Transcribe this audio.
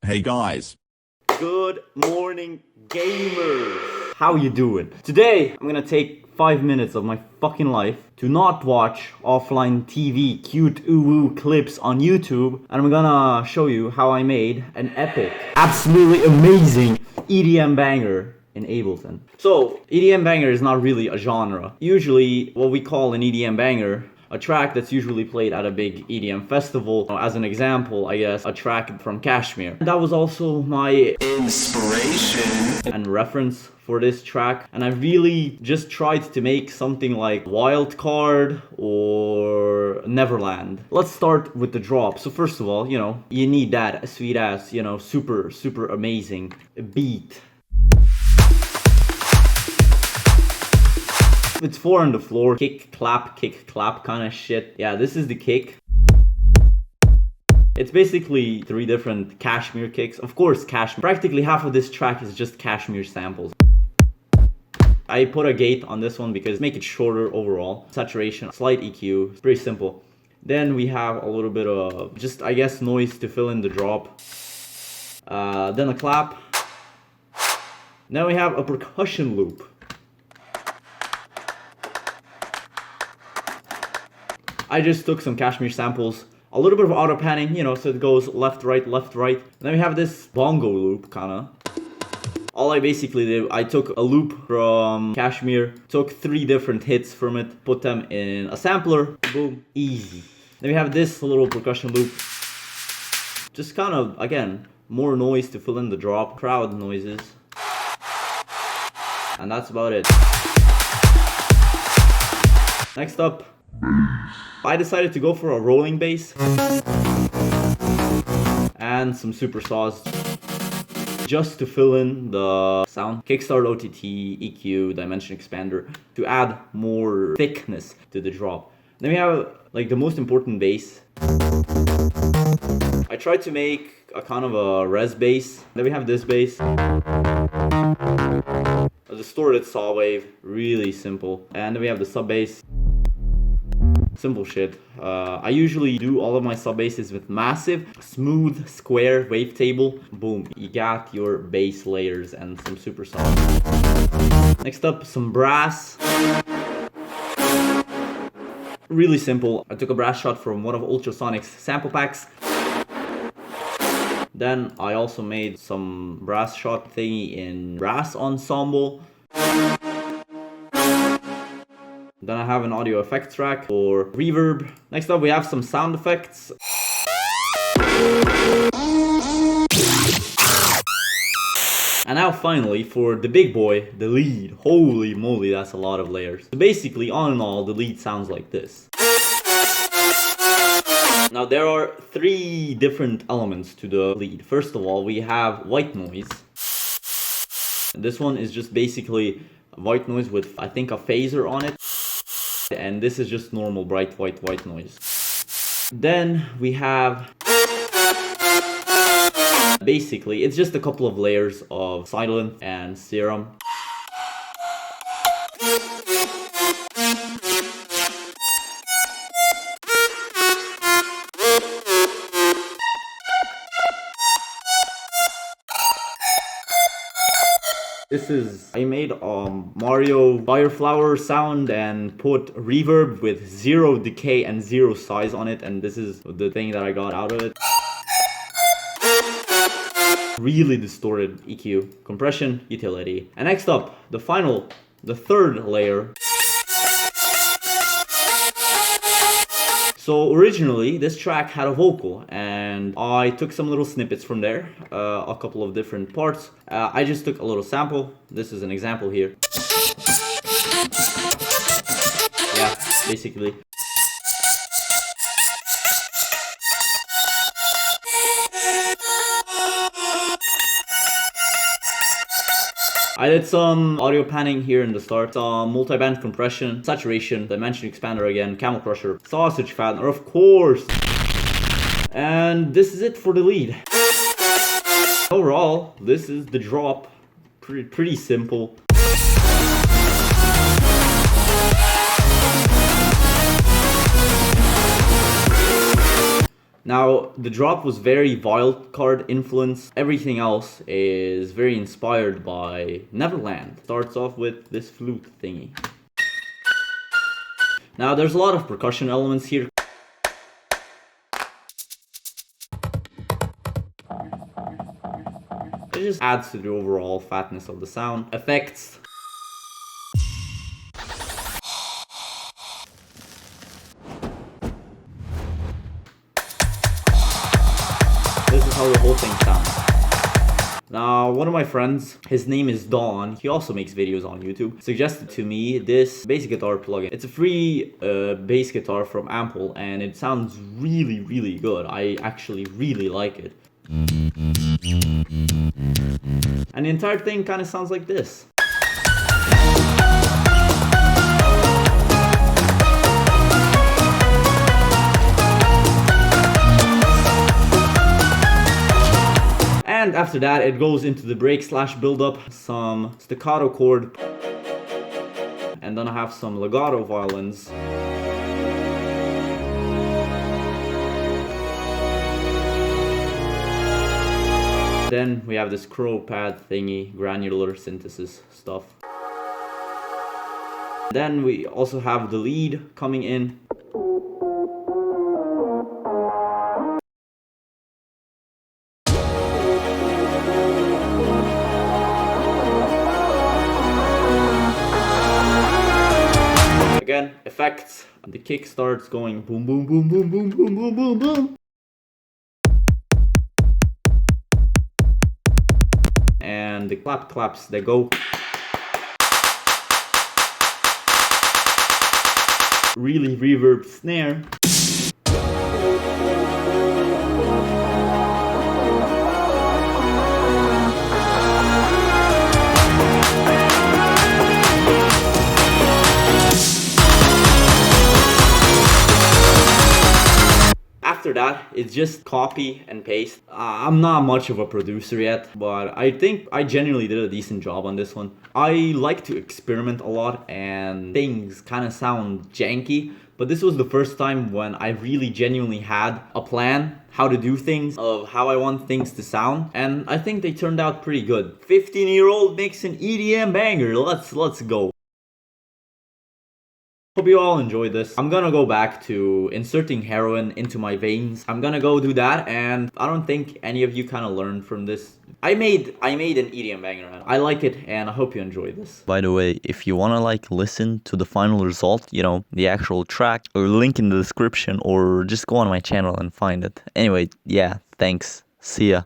Hey guys. Good morning, gamers. How you doing? Today, I'm gonna take 5 minutes of my fucking life to not watch offline TV cute ooh clips on YouTube, and I'm gonna show you how I made an epic, absolutely amazing EDM banger in Ableton. So, EDM banger is not really a genre. Usually, what we call an EDM banger, a track that's usually played at a big EDM festival. As an example, I guess, a track from Kashmir. That was also my inspiration and reference for this track. And I really just tried to make something like Wild Card or Neverland. Let's start with the drop. So first of all, you need that sweet ass, super amazing beat. It's 4 on the floor, kick, clap kind of shit. Yeah, this is the kick. It's basically 3 different Kashmir kicks. Of course, Kashmir. Practically half of this track is just Kashmir samples. I put a gate on this one because make it shorter overall. Saturation, slight EQ, it's pretty simple. Then we have a little bit of just, I guess, noise to fill in the drop. Then a clap. Then we have a percussion loop. I just took some Kashmir samples, a little bit of auto panning, so it goes left, right. And then we have this bongo loop, kinda. All I basically did, I took a loop from Kashmir, took 3 different hits from it, put them in a sampler, boom, easy. Then we have this little percussion loop. Just kind of, again, more noise to fill in the drop, crowd noises. And that's about it. Next up, I decided to go for a rolling bass and some super saws just to fill in the sound. Kickstart, OTT, EQ, dimension expander to add more thickness to the drop. Then we have like the most important bass. I tried to make a kind of a res bass. Then we have this bass. A distorted saw wave, really simple. And then we have the sub bass. Simple shit. I usually do all of my sub basses with massive, smooth, square wavetable. Boom, you got your bass layers and some super sound. Next up, some brass. Really simple. I took a brass shot from one of Ultrasonic's sample packs. Then I also made some brass shot thingy in brass ensemble. Then I have an audio effects track for reverb. Next up we have some sound effects. And now finally for the big boy, the lead. Holy moly, that's a lot of layers. So basically, all in all, the lead sounds like this. Now there are 3 different elements to the lead. First of all, we have white noise. This one is just basically white noise with, I think, a phaser on it. And this is just normal bright white noise. Then we have, basically, it's just a couple of layers of silent and serum. This is, I made Mario Fireflower sound and put reverb with 0 decay and 0 size on it, and this is the thing that I got out of it. Really distorted EQ, compression, utility. And next up, the 3rd layer. So originally, this track had a vocal, and I took some little snippets from there, a couple of different parts. I just took a little sample. This is an example here. Yeah, basically. I did some audio panning here in the start, some multi-band compression, saturation, dimension expander again, camel crusher, sausage fattener, of course. And this is it for the lead. Overall, this is the drop. Pretty simple. Now, the drop was very wildcard influenced. Everything else is very inspired by Neverland. Starts off with this flute thingy. Now, there's a lot of percussion elements here. It just adds to the overall fatness of the sound. Effects. This is how the whole thing sounds. Now, one of my friends, his name is Dawn, he also makes videos on YouTube, suggested to me this bass guitar plugin. It's a free bass guitar from Ample, and it sounds really, really good. I actually really like it. And the entire thing kind of sounds like this. And after that, it goes into the break slash build up, some staccato chord, and then I have some legato violins. Then we have this crow pad thingy, granular synthesis stuff. Then we also have the lead coming in. Again, effects. The kick starts going boom, boom, boom, boom, boom, boom, boom, boom, boom. And the claps, they go. Really reverb snare. After that, it's just copy and paste. I'm not much of a producer yet, but I think I genuinely did a decent job on this one. I like to experiment a lot and things kind of sound janky, but this was the first time when I really genuinely had a plan how to do things, of how I want things to sound, and I think they turned out pretty good. 15-year-old makes an EDM banger. Let's go. Hope you all enjoyed this. I'm gonna go back to inserting heroin into my veins. I'm gonna go do that, and I don't think any of you kind of learned from this. I made an EDM banger, and I like it, and I hope you enjoyed this. By the way, if you wanna listen to the final result, the actual track, or link in the description, or just go on my channel and find it. Anyway, yeah, thanks. See ya.